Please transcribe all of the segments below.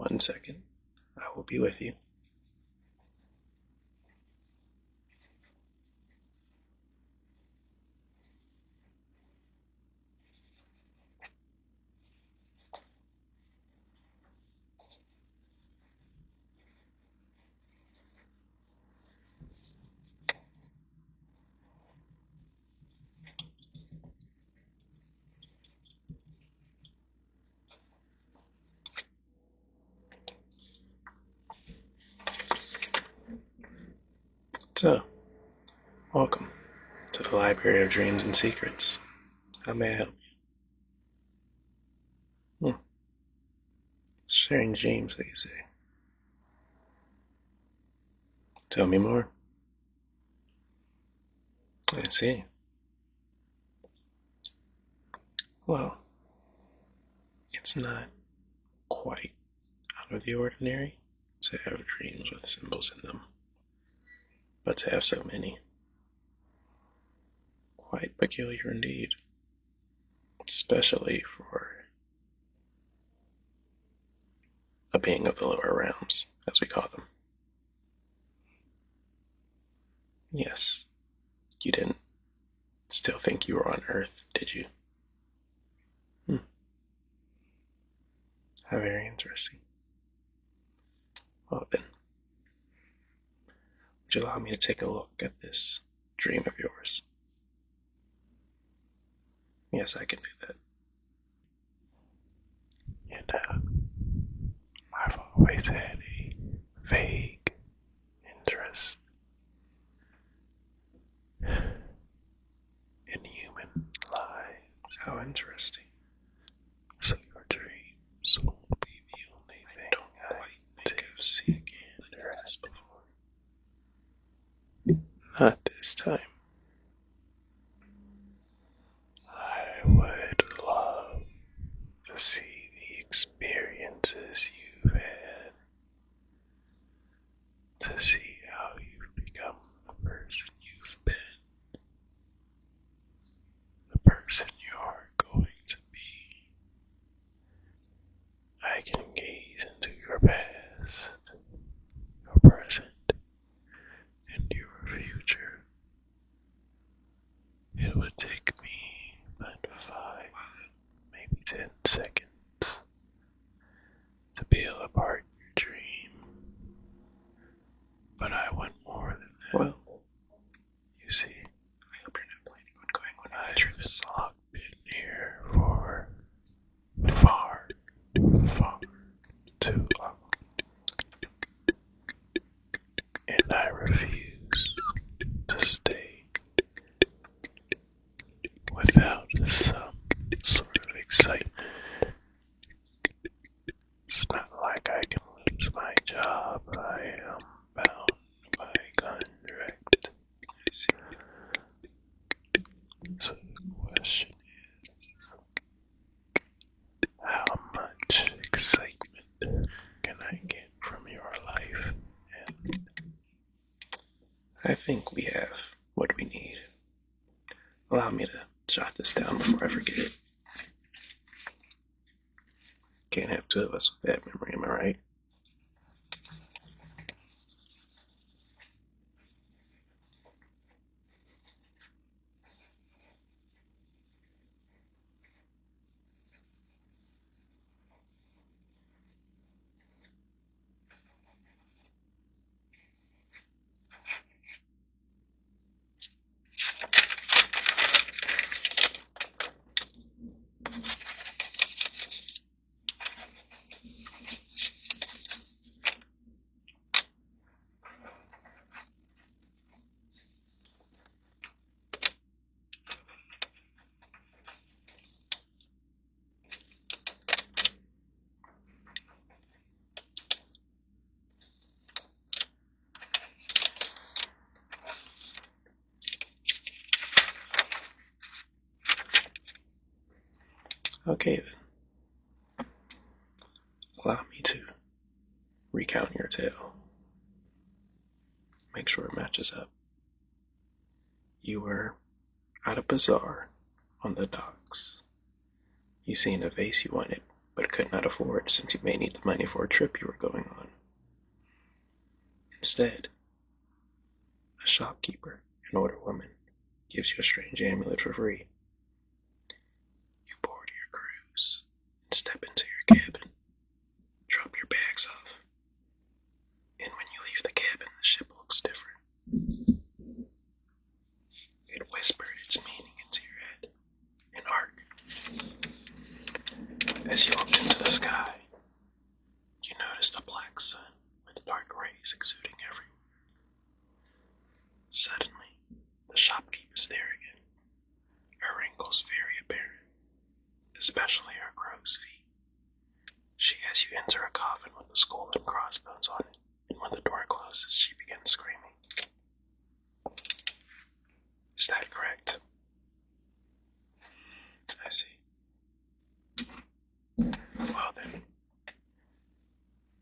1 second. I will be with you. So, welcome to the Library of Dreams and Secrets. How may I help you? Strange dreams, they say. Tell me more. I see. Well, it's not quite out of the ordinary to have dreams with symbols in them, but to have so many, quite peculiar indeed, especially for a being of the lower realms, as we call them. Yes, you didn't still think you were on Earth, did you? How very interesting. Well then, would you allow me to take a look at this dream of yours? Yes, I can do that. I've always had a vague interest in human lives. How interesting. So your dreams won't be the only thing I don't quite think I've seen again interest before. Not this time. I would love to see the experiences you've had, to see how you've become the person you've been, the person you're going to be. I can gaze into your past, your present, and your future. It would take me about 5, maybe 10 seconds to peel apart your dream. But I want more than that. Well, you see, I hope you're not planning on going on any I've trips. been locked in here for far too long. And I refuse to stay without some sort of excitement. It's not like I can lose my job. I am bound by contract. So the question is, how much excitement can I get from your life? And I think we have what we need. Allow me to jot this down before I forget it. Can't have two of us with bad memory, am I right? Okay then. Allow me to recount your tale. Make sure it matches up. You were at a bazaar on the docks. You seen a vase you wanted, but could not afford since you may need the money for a trip you were going on. Instead, a shopkeeper, an older woman, gives you a strange amulet for free. You board your cruise and step into your cabin, drop your bags off, and when you leave the cabin, the ship looks different. It whispered its meaning into your head, an arc. As you looked into the sky, you noticed a black sun with dark rays exuding everywhere. Suddenly, the shopkeeper's there again, her wrinkles very apparent, especially her crow's feet. She has you enter a coffin with a skull and crossbones on it, and when the door closes, she begins screaming. Is that correct? I see. Well then,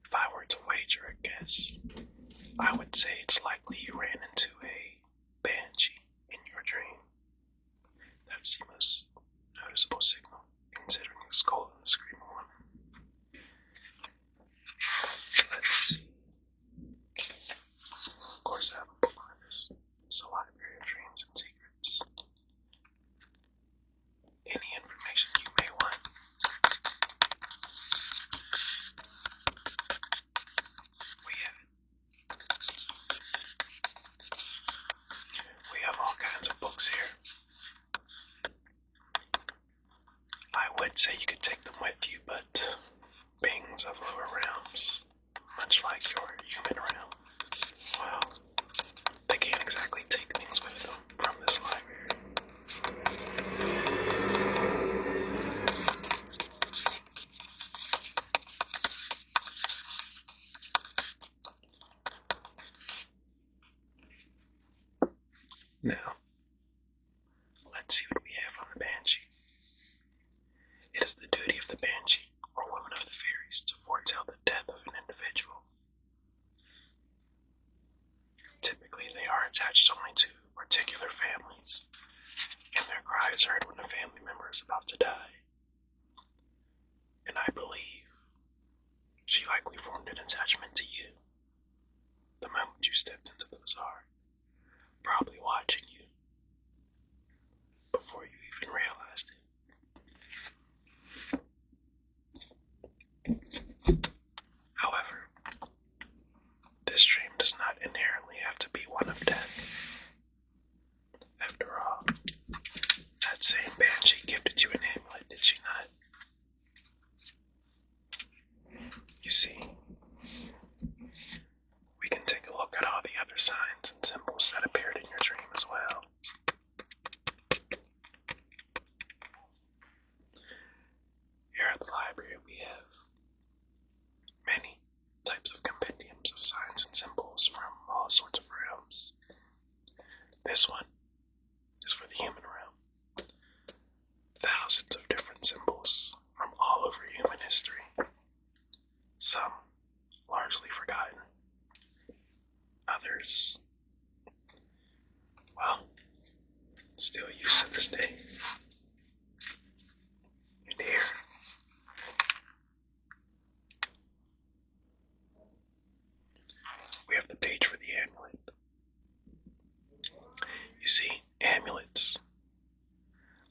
if I were to wager a guess, I would say it's likely you ran into a banshee in your dream. That's the most noticeable signal, considering the skull and the screaming woman. Let's see. Of course, I have a book on this. It's the Library of Dreams and Secrets. Any information you may want. We have all kinds of books here. I would say you could take them with you, but beings of lower realms, much like your human realm, well, they can't exactly take things with them from this library. Now, let's see what we have on the banshee. It is the duty of the banshee, or woman of the fairies, to foretell the death of an individual. Typically, they are attached only to particular families, and their cry is heard when a family member is about to die. And I believe she likely formed an attachment to you the moment you stepped into the bazaar, probably watching you before you even realized it. However, this dream does not inherently have to be one of death. After all, that same banshee gifted you an amulet, did she not? You see, we can take a look at all the other signs and symbols that appeared in your dream as well. Here at the library, we have many types of compendiums of signs and symbols from all sorts of realms. This one is for the human realm. Thousands of different symbols from all over human history. Some largely forgotten. Others, well, still used to this day. And here, we have the page for the amulet. You see, amulets,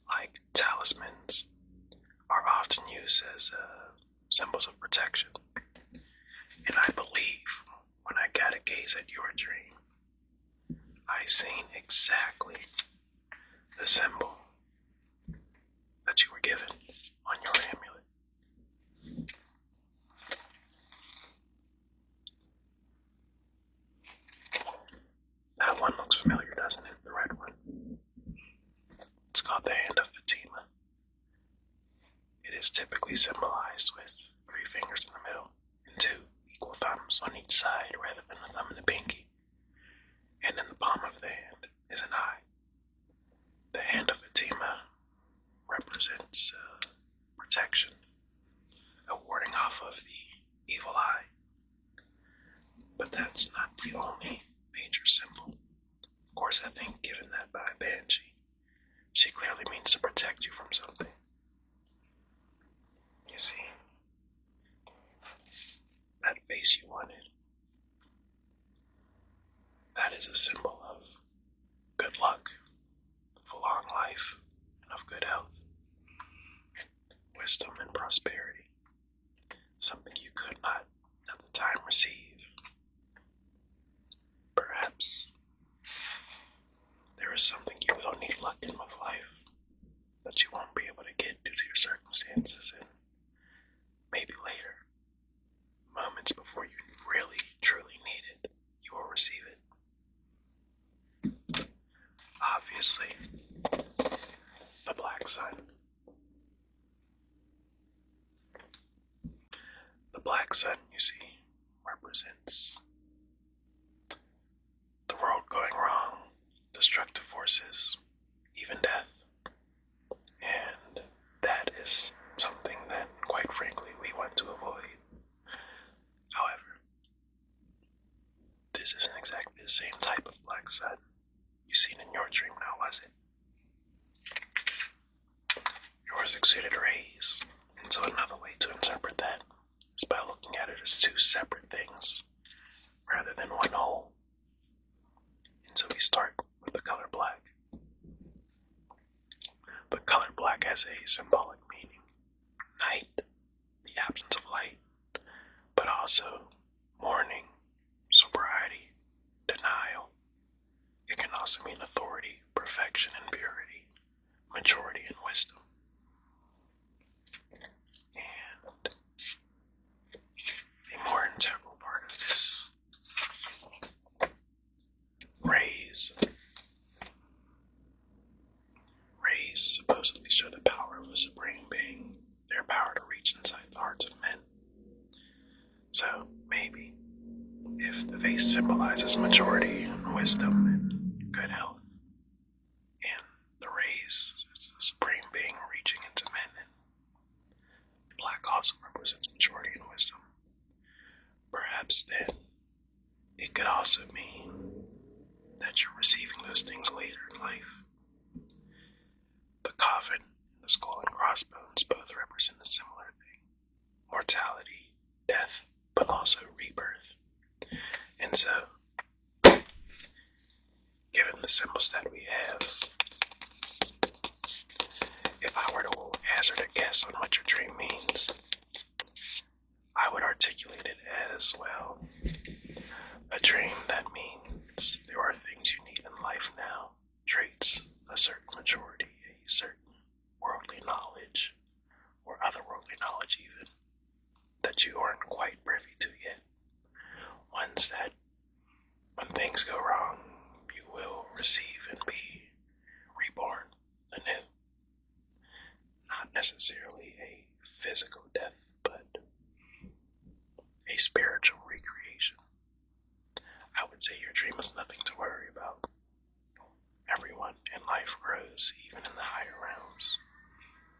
like talismans, are often used as symbols of protection. And I believe when I got a gaze at your dream, I seen exactly the symbol that you were given on your amulet. That one looks familiar, doesn't it? The red one. It's called the Hand of Fatima. It is typically symbolized with 3 fingers in the middle and 2 equal thumbs on each side rather than the thumb and the pinky. And in the palm of the hand is an eye. The Hand of Fatima represents protection, a warding off of the evil eye. But that's not the only major symbol. Of course, I think given that by Banshee, she clearly means to protect you from something. You see, face you wanted. That is a symbol of good luck, of a long life, and of good health, wisdom, and prosperity, something you could not at the time receive. Perhaps there is something you will need luck in with life that you won't be able to get due to your circumstances, and maybe later, moments before you really, truly need it, you will receive it. Obviously, the black sun. The black sun, you see, represents the world going wrong, destructive forces, even death. And that is something that, quite frankly, we want to avoid. However, this isn't exactly the same type of black sun you seen in your dream, now was it? Yours exuded rays, and so another way to interpret that is by looking at it as two separate things, rather than one whole. And so we start with the color black. The color black has a symbolic meaning. Night, the absence of light, but also mourning, sobriety, denial. It can also mean authority, perfection, and purity, maturity, and wisdom. And a more integral part of this, rays. Rays supposedly show the power of a supreme being, their power to reach inside the hearts of men. So maybe, if the vase symbolizes maturity and wisdom and good health, and the rays is the supreme being reaching into men, and black also represents maturity and wisdom, perhaps then it could also mean that you're receiving those things later in life. The coffin and the skull and crossbones both represent a similar thing: mortality, death, but also rebirth. And so, given the symbols that we have, if I were to hazard a guess on what your dream means, I would articulate it as, well, a dream that means there are things you need in life now, traits, a certain maturity, a certain worldly knowledge, or otherworldly knowledge even, that you aren't quite privy to yet. Ones that, when things go wrong, you will receive and be reborn anew. Not necessarily a physical death, but a spiritual recreation. I would say your dream is nothing to worry about. Everyone in life grows, even in the higher realms.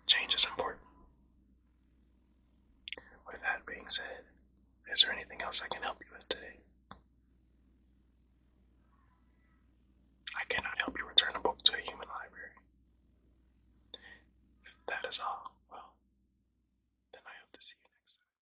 Change is important. With that being said, is there anything else I can help you with today?